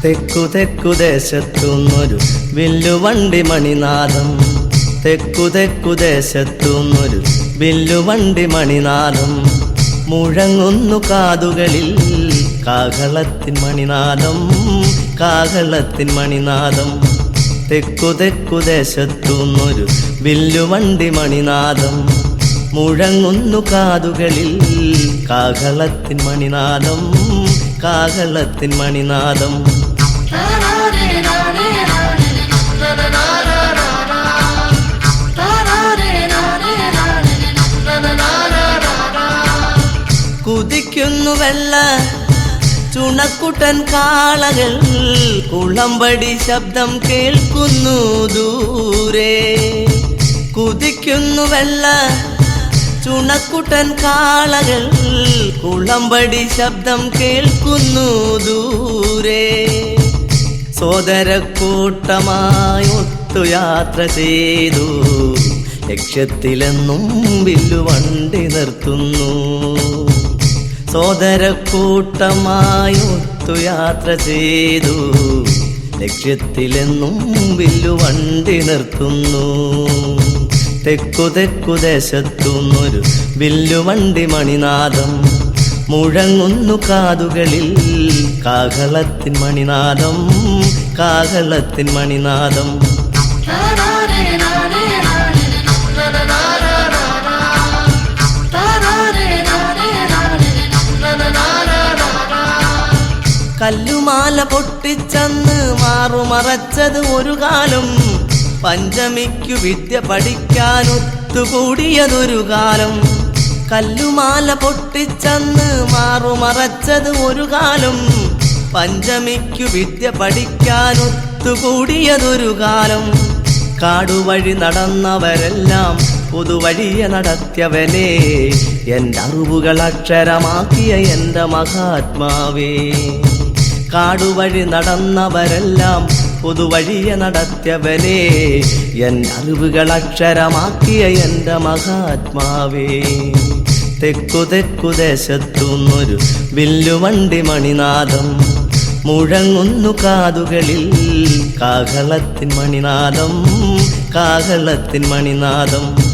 തെക്കു ദേശത്തുന്നൊരു വില്ലുവണ്ടി മണിനാദം. തെക്കു ദേശത്തുന്നൊരു വില്ലുവണ്ടി മണിനാദം. മുഴങ്ങുന്നു കാതുകളിൽ കാഹളത്തിൻ മണിനാദം. കാഹളത്തിൻ മണിനാദം. തെക്കു ദേശത്തുന്നൊരു വില്ലുവണ്ടി മണിനാദം. മുഴങ്ങുന്നു കാതുകളിൽ കാഹളത്തിൻ മണിനാദം. കാഹളത്തിൻ മണിനാദം. കുതിക്കുന്നു വെള്ള ചുണക്കുട്ടൻ കാളകൾ. കുളമ്പടി ശബ്ദം കേൾക്കുന്നു ദൂരെ. കുതിക്കുന്നു വെള്ള ചുണക്കുട്ടൻ കാളകൾ. കുളമ്പടി ശബ്ദം കേൾക്കുന്നു ദൂരെ. സോദരക്കൂട്ടമായി ഒത്തുയാത്ര ചെയ്തു ലക്ഷ്യത്തിലെന്നും വില്ലുവണ്ടി നിർത്തുന്നു. സോദരക്കൂട്ടമായി ഒത്തുയാത്ര ചെയ്തു ലക്ഷ്യത്തിലെന്നും വില്ലുവണ്ടി നിർത്തുന്നു. തെക്കു ദേശത്തുന്നൊരു വില്ലുവണ്ടി മണിനാദം. മുഴങ്ങുന്നു കാതുകളിൽ കാഹളത്തിൻ മണിനാദം. കാഹളത്തിൻ മണിനാദം. കല്ലുമാല പൊട്ടിച്ചന്ന് മാറുമറച്ചത് ഒരു കാലം. പഞ്ചമിക്കു വിദ്യ പഠിക്കാനൊത്തുകൂടിയതൊരു കാലം. കല്ലുമാല പൊട്ടിച്ചന്ന് മാറുമറച്ചത് ഒരു കാലം. പഞ്ചമിക്കു വിദ്യ പഠിക്കാനൊത്തുകൂടിയതൊരു കാലം. കാടുവഴി നടന്നവരെല്ലാം പുതുവഴിയെ നടത്തിയവനെ, എൻ്റെ അറിവുകൾ അക്ഷരമാക്കിയ എൻ്റെ മഹാത്മാവേ. കാടുവഴി നടന്നവരെല്ലാം പുതുവഴിയെ നടത്തിയവനെ, എൻ്റെ അറിവുകൾ അക്ഷരമാക്കിയ എൻ്റെ മഹാത്മാവേ. തെക്കു ദേശത്തുന്നൊരു വില്ലുവണ്ടി മണിനാദം. മുഴങ്ങുന്നു കാതുകളിൽ കാഹളത്തിൻ മണിനാദം. കാഹളത്തിൻ മണിനാദം.